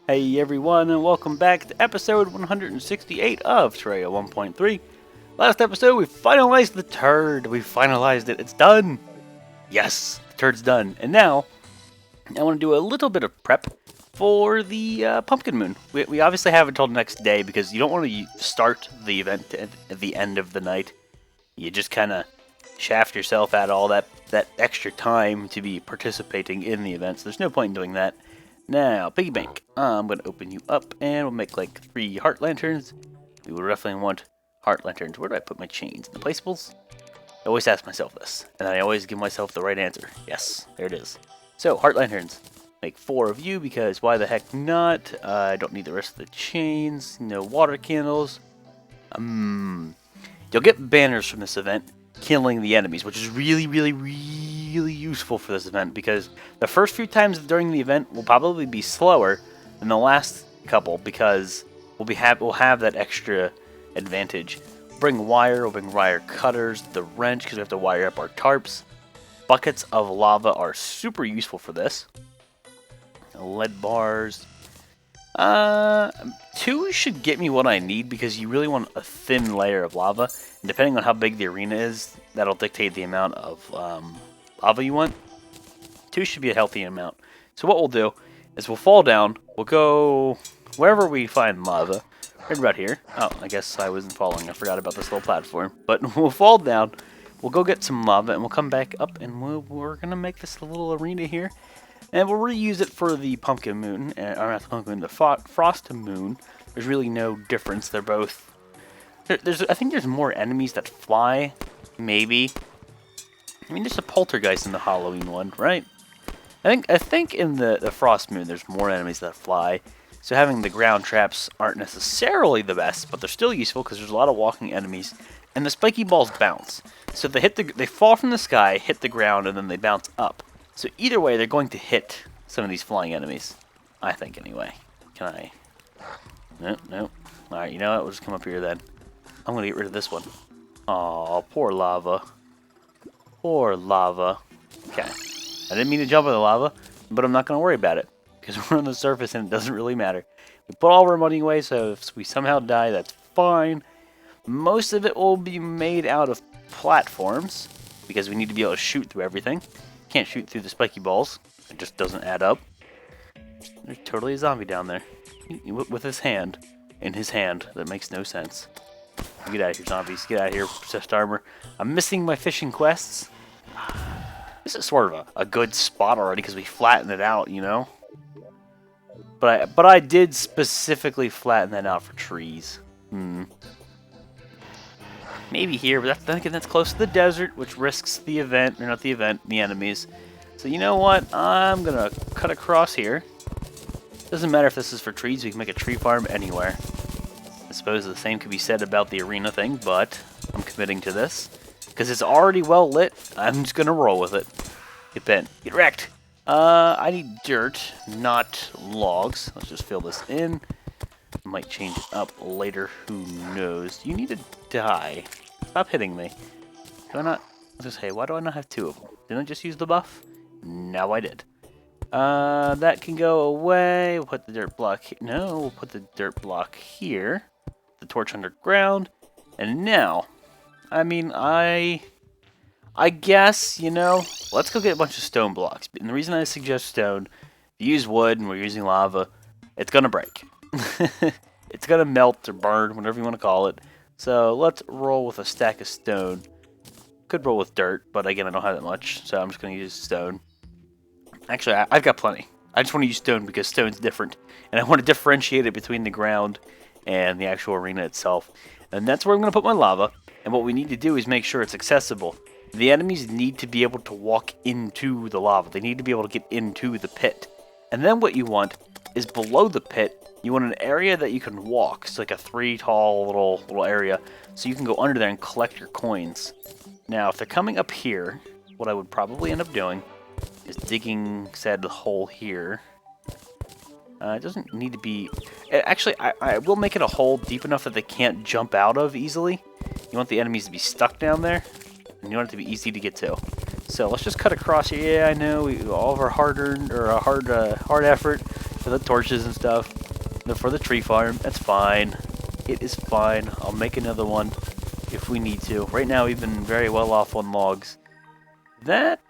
Hey everyone, and welcome back to episode 168 of Terraria 1.3. Last episode, we finalized the turd. We finalized it. It's done. Yes, the turd's done. And now, I want to do a little bit of prep for the pumpkin moon. We obviously have until the next day because you don't want to start the event at the end of the night. You just kind of shaft yourself out all that extra time to be participating in the event. So there's no point in doing that. Now, piggy bank. I'm going to open you up and we'll make like 3 heart lanterns. We will definitely want heart lanterns. Where do I put my chains? In the placeables? I always ask myself this, and I always give myself the right answer. Yes, there it is. So, heart lanterns. Make 4 of you because why the heck not? I don't need the rest of the chains. No water candles. You'll get banners from this event killing the enemies, which is really useful for this event because the first few times during the event will probably be slower than the last couple because we'll have that extra advantage. We'll bring wire cutters, the wrench because we have to wire up our tarps. Buckets of lava are super useful for this. Lead bars. 2 should get me what I need because you really want a thin layer of lava. And depending on how big the arena is, that'll dictate the amount of lava you want. 2 should be a healthy amount. So what we'll do is we'll fall down. We'll go wherever we find lava. Right about here. Oh, I guess I wasn't falling. I forgot about this little platform. But we'll fall down. We'll go get some lava and we'll come back up and we're going to make this little arena here. And we'll reuse it for the pumpkin moon, or not the pumpkin moon, the frost moon. There's really no difference. They're both. I think there's more enemies that fly, maybe. I mean, there's a poltergeist in the Halloween one, right? I think in the frost moon there's more enemies that fly. So having the ground traps aren't necessarily the best, but they're still useful because there's a lot of walking enemies, and the spiky balls bounce. So they fall from the sky, hit the ground, and then they bounce up. So either way, they're going to hit some of these flying enemies. I think, anyway. Can I? Nope. Alright, you know what? We'll just come up here then. I'm going to get rid of this one. Aw, poor lava. Poor lava. Okay. I didn't mean to jump in the lava, but I'm not going to worry about it. Because we're on the surface and it doesn't really matter. We put all of our money away, so if we somehow die, that's fine. Most of it will be made out of platforms. Because we need to be able to shoot through everything. Can't shoot through the spiky balls. It just doesn't add up. There's totally a zombie down there. With his hand. In his hand. That makes no sense. Get out of here, zombies. Get out of here, chest armor. I'm missing my fishing quests. This is sort of a good spot already because we flattened it out, you know? But I did specifically flatten that out for trees. Maybe here, but that's close to the desert, which risks the event, or not the event, the enemies. So you know what? I'm gonna cut across here. Doesn't matter if this is for trees, we can make a tree farm anywhere. I suppose the same could be said about the arena thing, but I'm committing to this. Because it's already well lit, I'm just gonna roll with it. Get bent. Get wrecked! I need dirt, not logs. Let's just fill this in. Might change it up later, who knows. You need to die. Stop hitting me. Do I not? Let's just say, why do I not have 2 of them? Didn't I just use the buff? No, I did. That can go away. We'll put the dirt block here. No, we'll put the dirt block here. The torch underground. And now, I mean, I guess, you know, let's go get a bunch of stone blocks. And the reason I suggest stone, if you use wood and we're using lava, it's gonna break. It's gonna melt or burn, whatever you want to call it. So let's roll with a stack of stone. Could roll with dirt, but again, I don't have that much, so I'm just gonna use stone. Actually, I've got plenty. I just want to use stone because stone's different, and I want to differentiate it between the ground and the actual arena itself. And that's where I'm gonna put my lava. And what we need to do is make sure it's accessible. The enemies need to be able to walk into the lava. They need to be able to get into the pit. And then what you want is below the pit. You want an area that you can walk. It's like a 3 tall little area. So you can go under there and collect your coins. Now, if they're coming up here, what I would probably end up doing is digging said hole here. It doesn't need to be... Actually, I will make it a hole deep enough that they can't jump out of easily. You want the enemies to be stuck down there. And you want it to be easy to get to. So let's just cut across here. Yeah, I know all of our hard-earned or hard effort for the torches and stuff. For the tree farm, that's fine. It is fine. I'll make another one if we need to. Right now, we've been very well off on logs. That,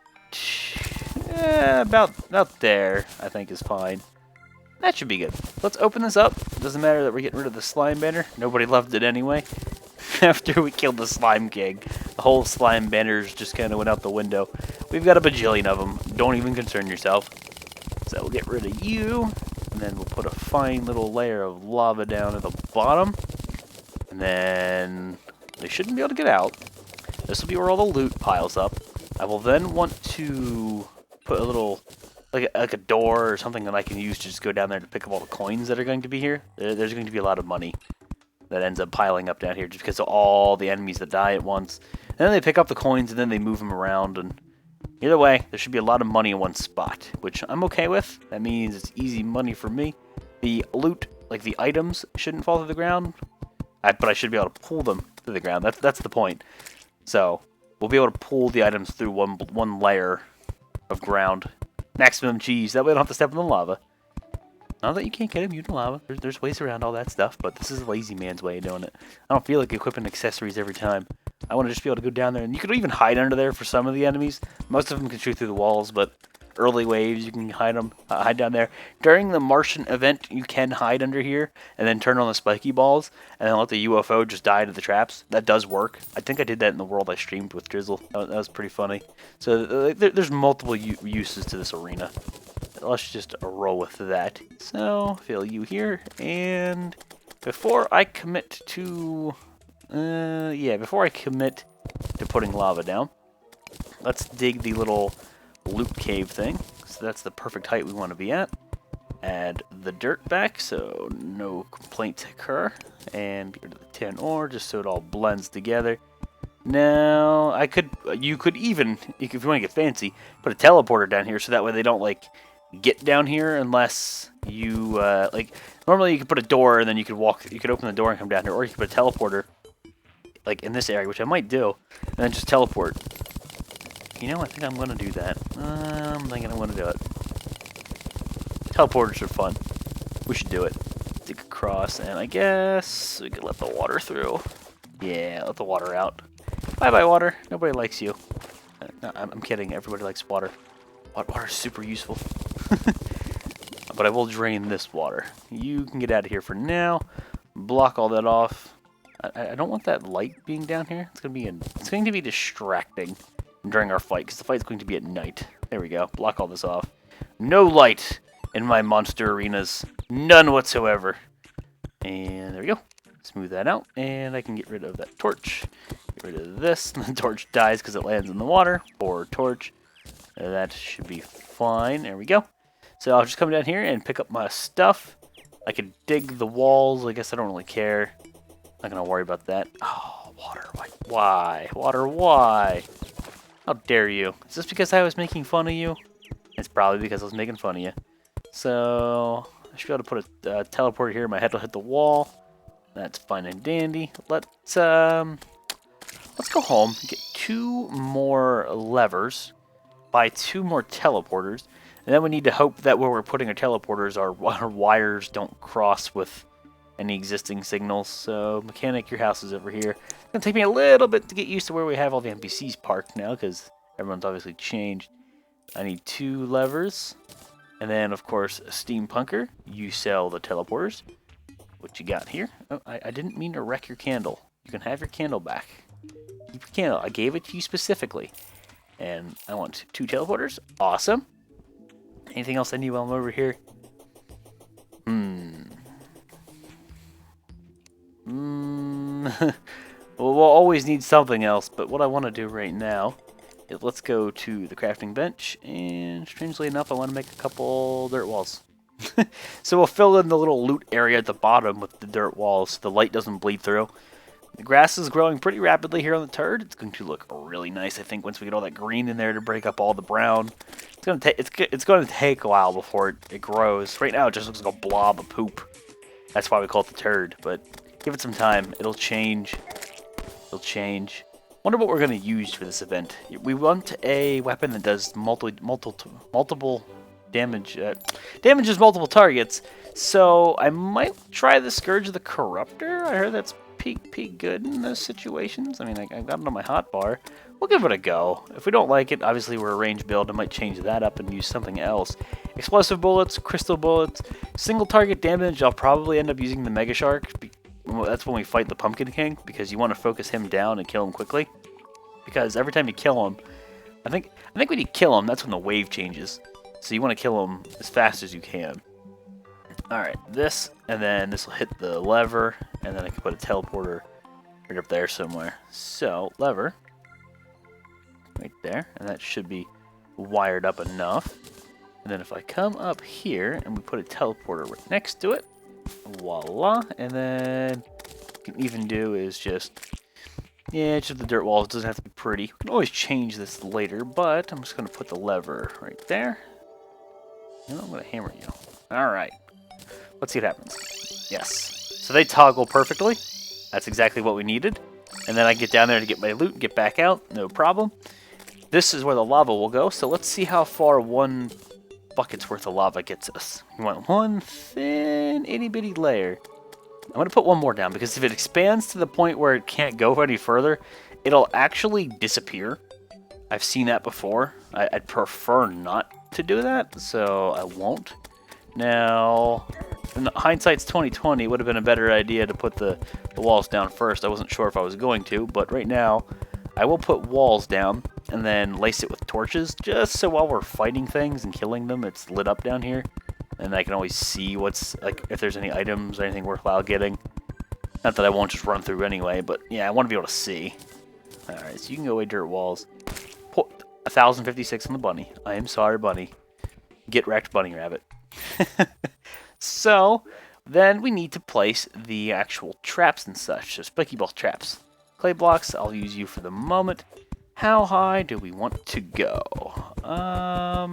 about there, I think is fine. That should be good. Let's open this up. Doesn't matter that we're getting rid of the slime banner. Nobody loved it anyway. After we killed the slime king, the whole slime banners just kind of went out the window. We've got a bajillion of them. Don't even concern yourself. So we'll get rid of you, and then we'll put a fine little layer of lava down at the bottom. And then they shouldn't be able to get out. This will be where all the loot piles up. I will then want to put a little, like a door or something that I can use to just go down there to pick up all the coins that are going to be here. There's going to be a lot of money that ends up piling up down here just because of all the enemies that die at once. And then they pick up the coins and then they move them around. And either way, there should be a lot of money in one spot, which I'm okay with. That means it's easy money for me. The loot, like the items, shouldn't fall to the ground, but I should be able to pull them to the ground. That's the point. So we'll be able to pull the items through one layer of ground. Maximum cheese. That way I don't have to step in the lava. Not that you can't get immune to lava. There's ways around all that stuff, but this is a lazy man's way of doing it. I don't feel like equipping accessories every time. I want to just be able to go down there, and you could even hide under there for some of the enemies. Most of them can shoot through the walls, but early waves you can hide down there. During the Martian event, you can hide under here, and then turn on the spiky balls, and then let the UFO just die to the traps. That does work. I think I did that in the world I streamed with Drizzle. That was pretty funny. So there's multiple uses to this arena. Let's just roll with that. So, fill you here, and before I commit to, before I commit to putting lava down, let's dig the little loot cave thing. So that's the perfect height we want to be at. Add the dirt back, so no complaints occur, and get rid of the tin ore, just so it all blends together. Now, you could even, if you want to get fancy, put a teleporter down here, so that way they don't, like, get down here unless you normally you could put a door and then you could open the door and come down here, or you could put a teleporter like in this area, which I might do, and then just teleport. You know, I think I'm gonna do that. I'm thinking I'm gonna do it. Teleporters are fun. We should do it. Dig across, and I guess we could let the water through. Yeah, let the water out. Bye bye water. Nobody likes you. No, I'm kidding. Everybody likes water. Water is super useful. But I will drain this water. You can get out of here for now. Block all that off. I don't want that light being down here. It's going to be distracting during our fight, because the fight's going to be at night. There we go. Block all this off. No light in my monster arenas. None whatsoever. And there we go. Smooth that out. And I can get rid of that torch. Get rid of this. The torch dies because it lands in the water. Or torch. That should be fine. There we go. So I'll just come down here and pick up my stuff. I could dig the walls. I guess I don't really care. Not going to worry about that. Oh, water. Why? Water, why? How dare you? Is this because I was making fun of you? It's probably because I was making fun of you. So I should be able to put a teleporter here. My head will hit the wall. That's fine and dandy. Let's go home and get 2 more levers. Buy 2 more teleporters, and then we need to hope that where we're putting our teleporters, our wires don't cross with any existing signals. So, mechanic, your house is over here. It's going to take me a little bit to get used to where we have all the NPCs parked now, because everyone's obviously changed. I need 2 levers, and then, of course, a steampunker. You sell the teleporters. What you got here? Oh, I didn't mean to wreck your candle. You can have your candle back. Keep your candle. I gave it to you specifically. And I want 2 teleporters. Awesome. Anything else I need while I'm over here? Well, we'll always need something else, but what I want to do right now is let's go to the crafting bench, and strangely enough, I want to make a couple dirt walls. So we'll fill in the little loot area at the bottom with the dirt walls so the light doesn't bleed through. The grass is growing pretty rapidly here on the turd. It's going to look really nice, I think, once we get all that green in there to break up all the brown. It's going to take a while before it grows. Right now, it just looks like a blob of poop. That's why we call it the turd. But give it some time. It'll change. It'll change. Wonder what we're going to use for this event. We want a weapon that does multiple damages multiple targets. So I might try the Scourge of the Corruptor. I heard that's pretty good in those situations. I mean, I got it on my hotbar. We'll give it a go. If we don't like it, obviously we're a range build. I might change that up and use something else. Explosive bullets, crystal bullets, single target damage. I'll probably end up using the Mega Shark. That's when we fight the Pumpkin King, because you want to focus him down and kill him quickly. Because every time you kill him, I think when you kill him, that's when the wave changes. So you want to kill him as fast as you can. Alright, this, and then this will hit the lever, and then I can put a teleporter right up there somewhere. So, lever, right there, and that should be wired up enough. And then if I come up here, and we put a teleporter right next to it, voila, and then what we can even do is just, yeah, it's just the dirt walls. It doesn't have to be pretty. We can always change this later, but I'm just going to put the lever right there. And I'm going to hammer you. Alright. Let's see what happens. Yes. So they toggle perfectly. That's exactly what we needed. And then I get down there to get my loot and get back out. No problem. This is where the lava will go. So let's see how far one bucket's worth of lava gets us. We want one thin itty bitty layer. I'm going to put one more down, because if it expands to the point where it can't go any further, it'll actually disappear. I've seen that before. I'd prefer not to do that, so I won't. Now, in hindsight's 2020, it would have been a better idea to put the walls down first. I wasn't sure if I was going to, but right now, I will put walls down and then lace it with torches, just so while we're fighting things and killing them, it's lit up down here. And I can always see what's, like, if there's any items or anything worthwhile getting. Not that I won't just run through anyway, but yeah, I want to be able to see. Alright, so you can go away, dirt walls. Put 1056 on the bunny. I am sorry, bunny. Get wrecked, bunny rabbit. So, then we need to place the actual traps and such. So, spiky ball traps. Clay blocks, I'll use you for the moment. How high do we want to go? I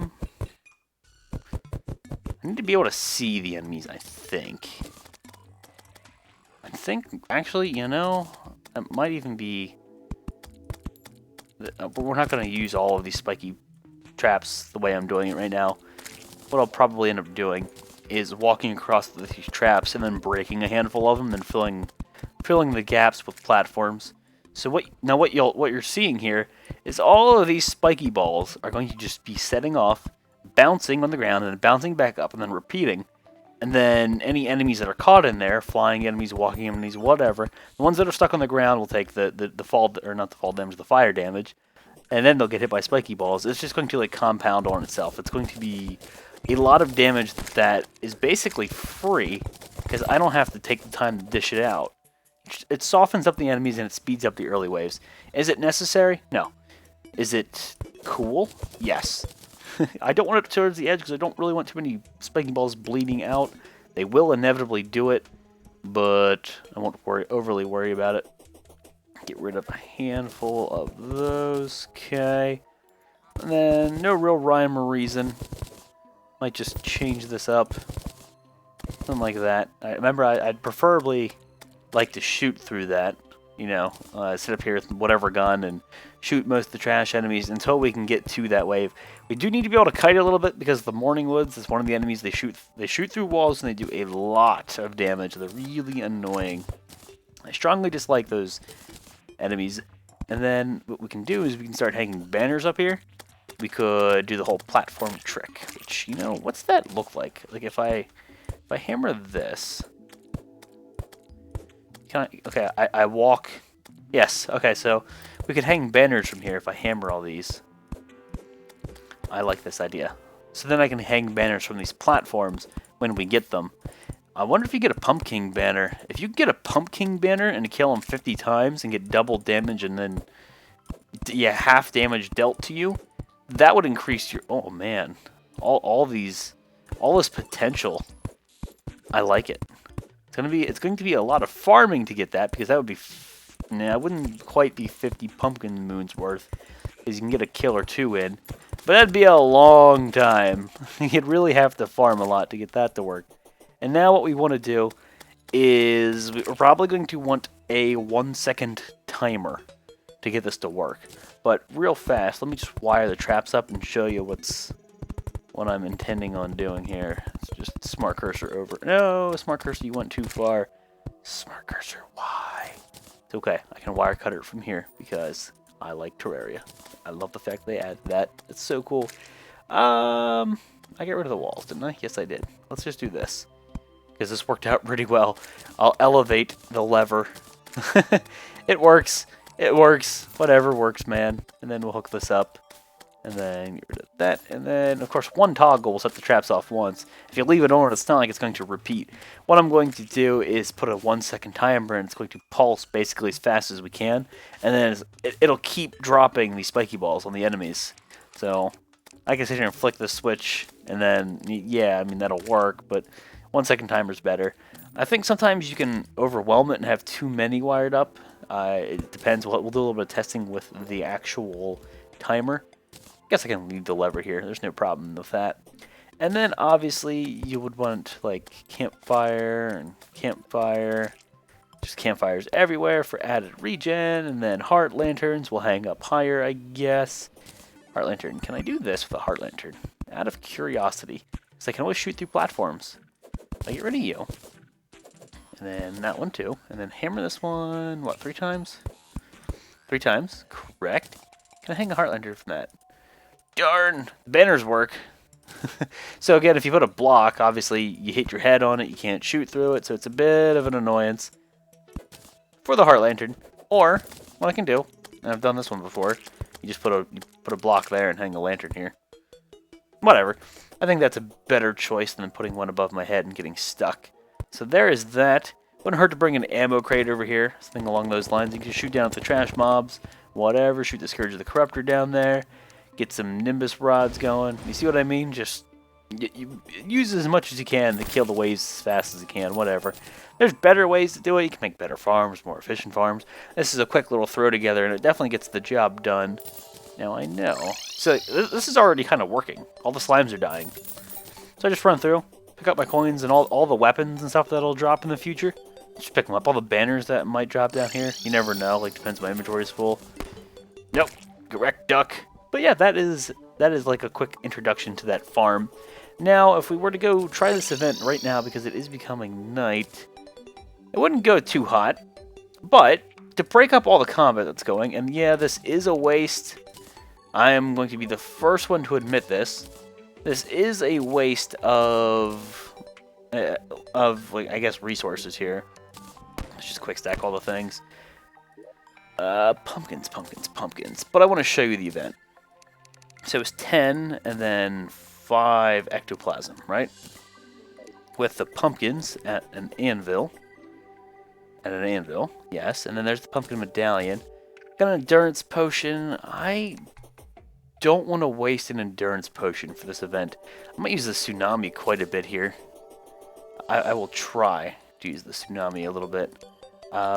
need to be able to see the enemies, I think. Actually, you know, it might even be... But we're not going to use all of these spiky traps the way I'm doing it right now. What I'll probably end up doing is walking across these traps and then breaking a handful of them and filling the gaps with platforms. So what you're seeing here is all of these spiky balls are going to just be setting off, bouncing on the ground, and then bouncing back up, and then repeating. And then any enemies that are caught in there, flying enemies, walking enemies, whatever, the ones that are stuck on the ground will take the fall, or not the fall damage, the fire damage, and then they'll get hit by spiky balls. It's just going to like compound on itself. It's going to be a lot of damage that is basically free, because I don't have to take the time to dish it out. It softens up the enemies and it speeds up the early waves. Is it necessary? No. Is it cool? Yes. I don't want it towards the edge because I don't really want too many spiky balls bleeding out. They will inevitably do it, but I won't overly worry about it. Get rid of a handful of those. Okay. And then no real rhyme or reason. Might just change this up. Something like that. Remember, I'd preferably like to shoot through that. You know, sit up here with whatever gun and shoot most of the trash enemies until we can get to that wave. We do need to be able to kite a little bit because the Morning Woods is one of the enemies. They shoot through walls and they do a lot of damage. They're really annoying. I strongly dislike those enemies. And then what we can do is we can start hanging banners up here. We could do the whole platform trick, which, you know, what's that look like? Like if I hammer this. Okay, I walk. Yes, okay, so we could hang banners from here if I hammer all these. I like this idea. So then I can hang banners from these platforms when we get them. I wonder if you get a pumpkin banner. If you get a pumpkin banner and kill them 50 times and get double damage and then half damage dealt to you, that would increase your... Oh, man. All this potential. I like it. It's going to be a lot of farming to get that, because that would be... Nah, it wouldn't quite be 50 pumpkin moons worth, because you can get a kill or two in. But that'd be a long time. You'd really have to farm a lot to get that to work. And now what we want to do is we're probably going to want a 1-second timer to get this to work. But real fast, let me just wire the traps up and show you what's what I'm intending on doing here. It's just smart cursor over. No, smart cursor, you went too far. Smart cursor, why? It's okay. I can wire cut it from here because I like Terraria. I love the fact they add that. It's so cool. I got rid of the walls, didn't I? Yes, I did. Let's just do this because this worked out pretty well. I'll elevate the lever. It works. It works. Whatever works, man. And then we'll hook this up. And then get rid of that. And then, of course, one toggle will set the traps off once. If you leave it on, it's not like it's going to repeat. What I'm going to do is put a 1-second timer, and it's going to pulse basically as fast as we can. And then it'll keep dropping these spiky balls on the enemies. So I can sit here and flick the switch, and then, yeah, I mean, that'll work. But 1-second timer is better. I think sometimes you can overwhelm it and have too many wired up. It depends. We'll do a little bit of testing with the actual timer. I guess I can leave the lever here. There's no problem with that. And then obviously you would want like campfire and campfire. Just campfires everywhere for added regen. And then heart lanterns will hang up higher, I guess. Heart lantern. Can I do this with a heart lantern? Out of curiosity. Because I can always shoot through platforms. I'll get rid of you. And then that one too. And then hammer this one, what, 3 times? 3 times, correct. Can I hang a heart lantern from that? Darn, banners work. So again, if you put a block, obviously you hit your head on it, you can't shoot through it, so it's a bit of an annoyance for the heart lantern. Or what I can do, and I've done this one before, you just put a block there and hang a lantern here. Whatever. I think that's a better choice than putting one above my head and getting stuck. So there is that. Wouldn't hurt to bring an ammo crate over here, something along those lines. You can shoot down at the trash mobs, whatever. Shoot the Scourge of the Corruptor down there. Get some Nimbus rods going. You see what I mean? Just you use as much as you can to kill the waves as fast as you can, whatever. There's better ways to do it. You can make better farms, more efficient farms. This is a quick little throw together, and it definitely gets the job done. Now I know. So this is already kind of working. All the slimes are dying. So I just run through, pick up my coins and all the weapons and stuff that'll drop in the future. Just pick them up. All the banners that might drop down here. You never know. Like, depends if my inventory is full. Nope. Correct, duck. But yeah, that is like a quick introduction to that farm. Now, if we were to go try this event right now, because it is becoming night, it wouldn't go too hot. But to break up all the combat that's going, and yeah, this is a waste. I am going to be the first one to admit this. This is a waste of like, I guess, resources here. Let's just quick stack all the things. Pumpkins. But I want to show you the event. So it's 10 and then 5 ectoplasm, right? With the pumpkins at an anvil. Yes. And then there's the pumpkin medallion. Got an endurance potion. I don't want to waste an endurance potion for this event. I might use the tsunami quite a bit here. I will try to use the tsunami a little bit.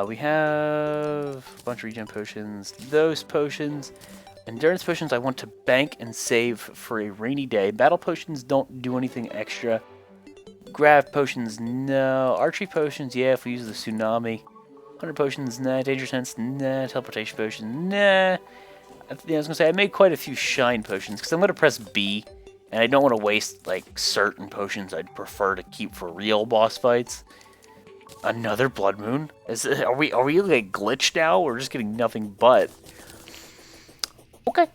We have a bunch of regen potions. Those potions. Endurance potions I want to bank and save for a rainy day. Battle potions don't do anything extra. Grav potions, no. Archery potions, yeah, if we use the tsunami. 100 potions, nah. Danger sense, nah. Teleportation potions, nah. Yeah, I was going to say, I made quite a few shine potions, because I'm going to press B, and I don't want to waste, like, certain potions I'd prefer to keep for real boss fights. Another blood moon? Are we like, glitched now? We're just getting nothing but... Okay,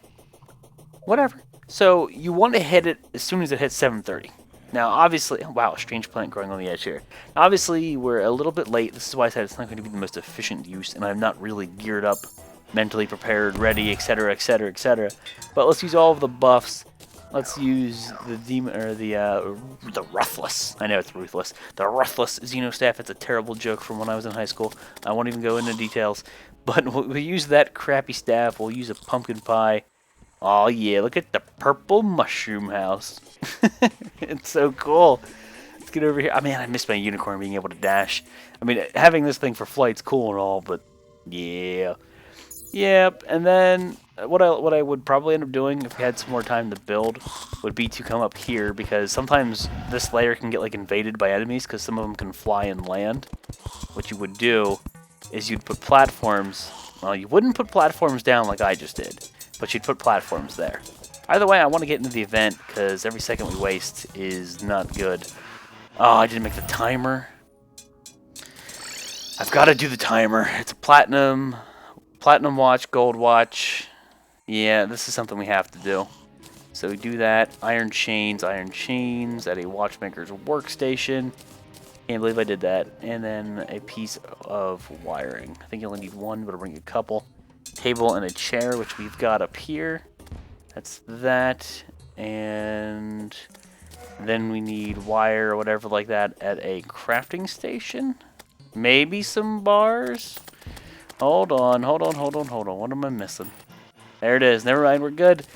whatever. So you want to hit it as soon as it hits 7:30. Now, obviously, wow, strange plant growing on the edge here. Now, obviously, we're a little bit late. This is why I said it's not going to be the most efficient use, and I'm not really geared up, mentally prepared, ready, etc., etc., etc. But let's use all of the buffs. Let's use the demon or the ruthless. I know it's ruthless. The ruthless Xenostaff. It's a terrible joke from when I was in high school. I won't even go into details. But we'll use that crappy staff. We'll use a pumpkin pie. Oh yeah, look at the purple mushroom house. It's so cool. Let's get over here. I mean, I miss my unicorn being able to dash. I mean, having this thing for flight's cool and all, but yeah. Yep, and then what I would probably end up doing if we had some more time to build would be to come up here, because sometimes this layer can get like invaded by enemies because some of them can fly and land. What you would do is you'd put platforms. Well, you wouldn't put platforms down like I just did, but you'd put platforms there. Either way, I want to get into the event, because every second we waste is not good. Oh, I didn't make the timer. I've got to do the timer. It's a platinum watch, gold watch. Yeah, this is something we have to do. So we do that. Iron chains at a watchmaker's workstation. Can't believe I did that. And then a piece of wiring. I think you only need one, but I'll bring a couple. Table and a chair, which we've got up here. That's that. And then we need wire or whatever like that at a crafting station. Maybe some bars. Hold on. What am I missing? There it is. Never mind, we're good.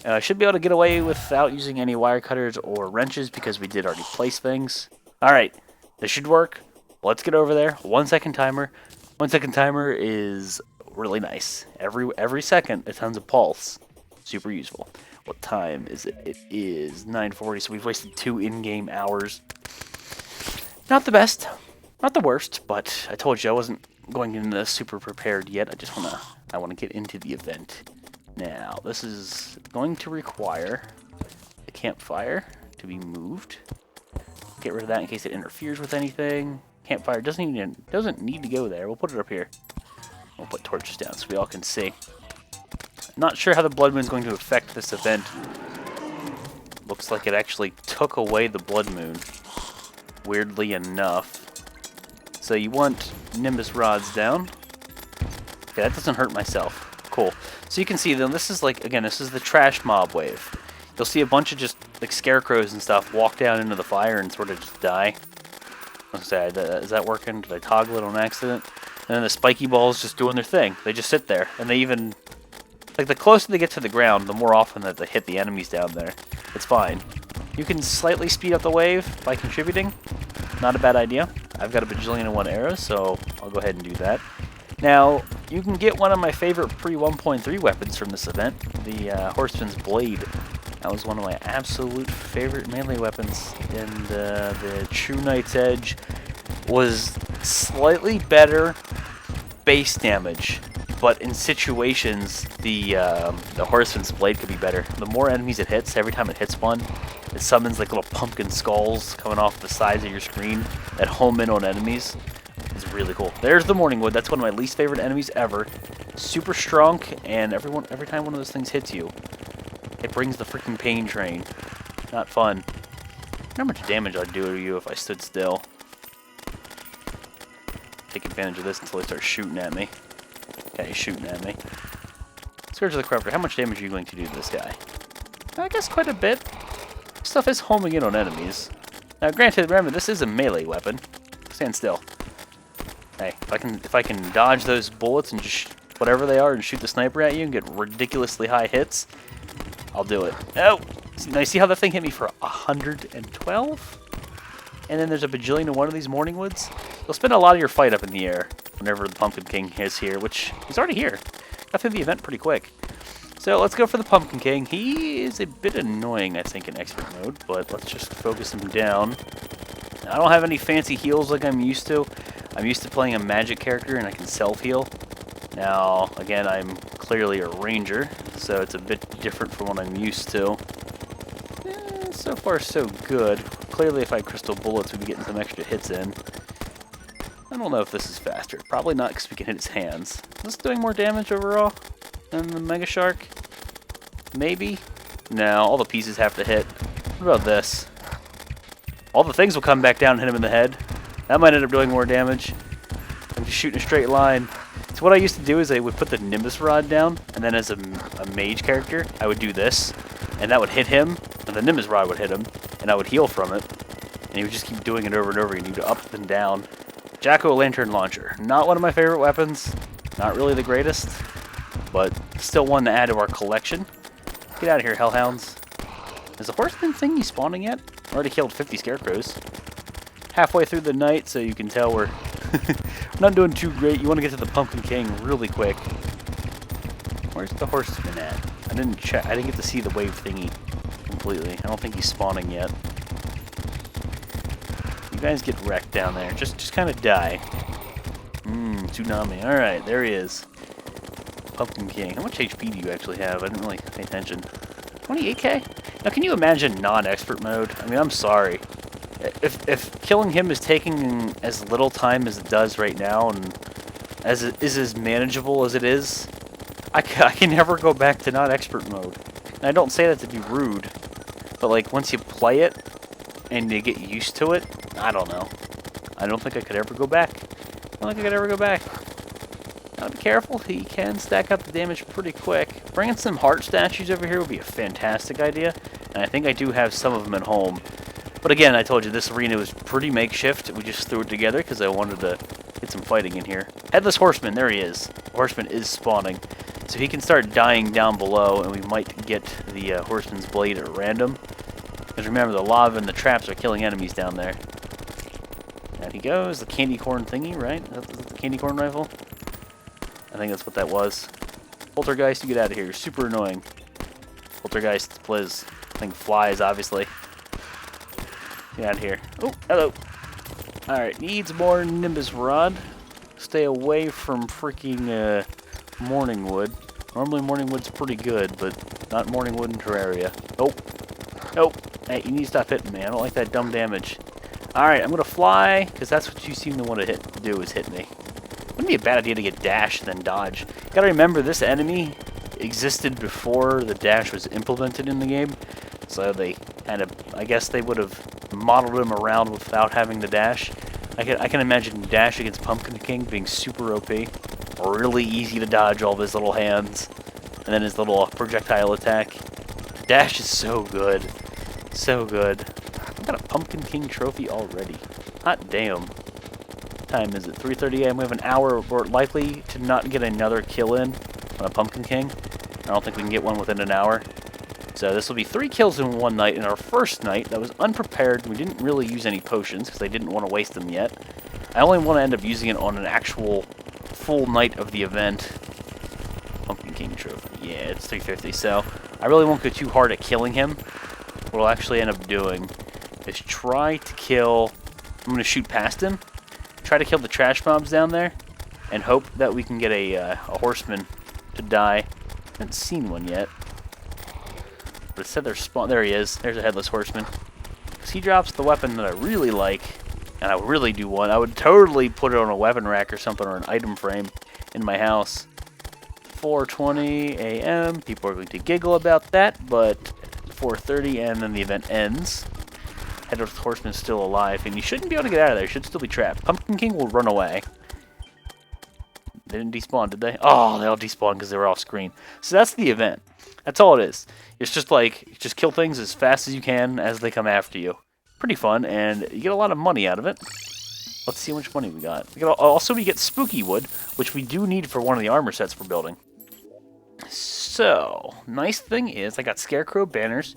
I should be able to get away without using any wire cutters or wrenches because we did already place things. Alright, this should work. Let's get over there. 1 second timer. 1 second timer is really nice. Every second, it sounds a pulse. Super useful. What time is it? It is 9:40, so we've wasted 2 in-game hours. Not the best. Not the worst, but I told you I wasn't going into this super prepared yet. I wanna get into the event. Now, this is going to require the campfire to be moved. Get rid of that in case it interferes with anything. Campfire doesn't need to go there. We'll put it up here. We'll put torches down so we all can see. Not sure how the blood moon is going to affect this event. Looks like it actually took away the blood moon, weirdly enough. So you want Nimbus rods down. Okay, that doesn't hurt myself. Cool. So you can see then this is like, again, this is the trash mob wave. You'll see a bunch of just like scarecrows and stuff walk down into the fire and sort of just die. Let's say, is that working? Did I toggle it on accident? And then the spiky balls just doing their thing. They just sit there, and they even, like, the closer they get to the ground, the more often that they hit the enemies down there. It's fine. You can slightly speed up the wave by contributing. Not a bad idea. I've got a bajillion and 1 arrows, so I'll go ahead and do that. Now, you can get one of my favorite pre-1.3 weapons from this event, the Horseman's Blade. That was one of my absolute favorite melee weapons, and the True Knight's Edge was slightly better base damage, but in situations, the Horseman's Blade could be better. The more enemies it hits, every time it hits one, it summons like little pumpkin skulls coming off the sides of your screen that home in on enemies. It's really cool. There's the Morning Wood. That's one of my least favorite enemies ever. Super strong, and every time one of those things hits you, it brings the freaking pain train. Not fun. How much damage I'd do to you if I stood still. Take advantage of this until they start shooting at me. Okay, he's shooting at me. Scourge of the Corruptor, how much damage are you going to do to this guy? I guess quite a bit. Stuff is homing in on enemies. Now granted, remember, this is a melee weapon. Stand still. Hey, if I can dodge those bullets and just whatever they are and shoot the sniper at you and get ridiculously high hits, I'll do it. Oh! Now you see how that thing hit me for 112? And then there's a bajillion and 1 of these Morning Woods. You'll spend a lot of your fight up in the air whenever the Pumpkin King is here, which he's already here. Got through the event pretty quick. So let's go for the Pumpkin King. He is a bit annoying, I think, in expert mode, but let's just focus him down. I don't have any fancy heals like I'm used to. I'm used to playing a magic character and I can self-heal. Now, again, I'm clearly a ranger, so it's a bit different from what I'm used to. So far, so good. Clearly, if I had crystal bullets, we'd be getting some extra hits in. I don't know if this is faster. Probably not, because we can hit his hands. Is this doing more damage overall than the Mega Shark? Maybe? No, all the pieces have to hit. What about this? All the things will come back down and hit him in the head. That might end up doing more damage. I'm just shooting a straight line. So what I used to do is I would put the Nimbus Rod down, and then as a mage character, I would do this, and that would hit him, and the Nimbus Rod would hit him, and I would heal from it, and he would just keep doing it over and over again. You'd up and down. Jack-o'-lantern launcher. Not one of my favorite weapons. Not really the greatest, but still one to add to our collection. Get out of here, hellhounds. Is the horseman thingy spawning yet? Already killed 50 scarecrows. Halfway through the night, so you can tell we're not doing too great. You want to get to the Pumpkin King really quick. Where's the horseman at? I didn't check. I didn't get to see the wave thingy completely. I don't think he's spawning yet. You guys get wrecked down there. Just kind of die. Tsunami. Alright, there he is. Pumpkin King. How much HP do you actually have? I didn't really pay attention. 28k? Now, can you imagine non-expert mode? I mean, I'm sorry. If killing him is taking as little time as it does right now, and as it is as manageable as it is, I can never go back to non-expert mode. And I don't say that to be rude, but like once you play it and you get used to it, I don't know. I don't think I could ever go back. I don't think I could ever go back. Now be careful, he can stack up the damage pretty quick. Bringing some heart statues over here would be a fantastic idea, and I think I do have some of them at home. But again, I told you this arena was pretty makeshift. We just threw it together because I wanted to get some fighting in here. Headless Horseman, there he is. Horseman is spawning. So he can start dying down below, and we might get the Horseman's Blade at random. Because remember, the lava and the traps are killing enemies down there. There he goes, the candy corn thingy, right? Is that the candy corn rifle? I think that's what that was. Poltergeist, you get out of here. You're super annoying. Poltergeist, please. Thing flies, obviously. Get out of here. Oh, hello. Alright, needs more Nimbus Rod. Stay away from freaking Morning Wood. Normally Morning Wood's pretty good, but not Morning Wood in Terraria. Nope. Nope. Hey, you need to stop hitting me. I don't like that dumb damage. Alright, I'm gonna fly, because that's what you seem to want to do, is hit me. Wouldn't be a bad idea to get dash, then dodge. Gotta remember, this enemy existed before the dash was implemented in the game. So they kind of, I guess they would have modeled him around without having the dash. I can imagine dash against Pumpkin King being super OP. Really easy to dodge all of his little hands. And then his little projectile attack. Dash is so good. So good. I got a Pumpkin King trophy already. Hot damn. What time is it? 3:30 a.m. We have an hour. We're likely to not get another kill in on a Pumpkin King. I don't think we can get one within an hour. So this will be 3 kills in one night. In our first night, that was unprepared. We didn't really use any potions because I didn't want to waste them yet. I only want to end up using it on an actual full night of the event. Pumpkin King trophy. Yeah, it's 350. So I really won't go too hard at killing him. What I'll actually end up doing is try to kill... I'm going to shoot past him. Try to kill the trash mobs down there. And hope that we can get a horseman to die. I haven't seen one yet. But it said they're spawn. There he is. There's a headless horseman. Because he drops the weapon that I really like, and I really do want. I would totally put it on a weapon rack or something, or an item frame in my house. 4:20 a.m. People are going to giggle about that, but 4:30 and then the event ends. Headless horseman's still alive, and you shouldn't be able to get out of there. You should still be trapped. Pumpkin King will run away. They didn't despawn, did they? Oh, they all despawned because they were off screen. So that's the event. That's all it is. It's just like, just kill things as fast as you can as they come after you. Pretty fun, and you get a lot of money out of it. Let's see how much money we got. Also, we get spooky wood, which we do need for one of the armor sets we're building. So, nice thing is, I got scarecrow banners.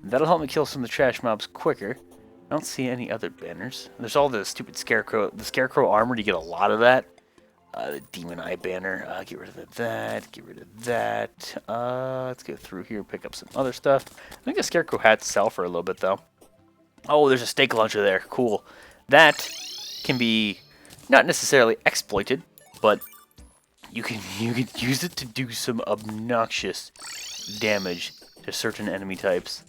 That'll help me kill some of the trash mobs quicker. I don't see any other banners. There's all the stupid scarecrow, the scarecrow armor, you get a lot of that. The demon eye banner, get rid of that, get rid of that. Let's go through here and pick up some other stuff. I think the scarecrow hats sell for a little bit though. Oh, there's a stake launcher there, cool. That can be not necessarily exploited, but you can use it to do some obnoxious damage to certain enemy types.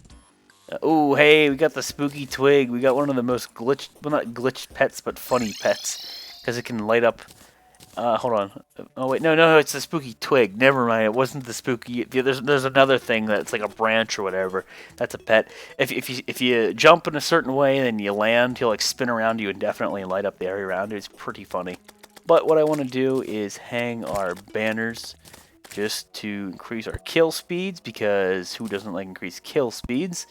Oh, hey, we got the spooky twig. We got one of the most glitched, well, not glitched pets, but funny pets, because it can light up. Hold on. Oh wait, no, it's the spooky twig. Never mind, it wasn't the spooky. There's another thing that's like a branch or whatever. That's a pet. If you jump in a certain way and then you land, he'll like spin around you indefinitely and light up the area around you. It's pretty funny. But what I want to do is hang our banners just to increase our kill speeds, because who doesn't like increased kill speeds?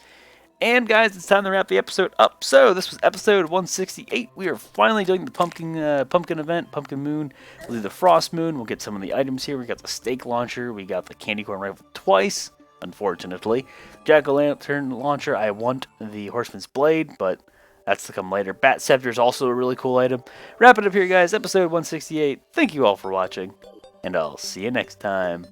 And guys, it's time to wrap the episode up. So this was episode 168. We are finally doing the pumpkin event, Pumpkin Moon. We'll do the Frost Moon. We'll get some of the items here. We got the stake launcher. We got the candy corn rifle twice, unfortunately. Jack-o'-lantern launcher. I want the Horseman's Blade, but that's to come later. Bat Scepter is also a really cool item. Wrap it up here, guys. Episode 168. Thank you all for watching, and I'll see you next time.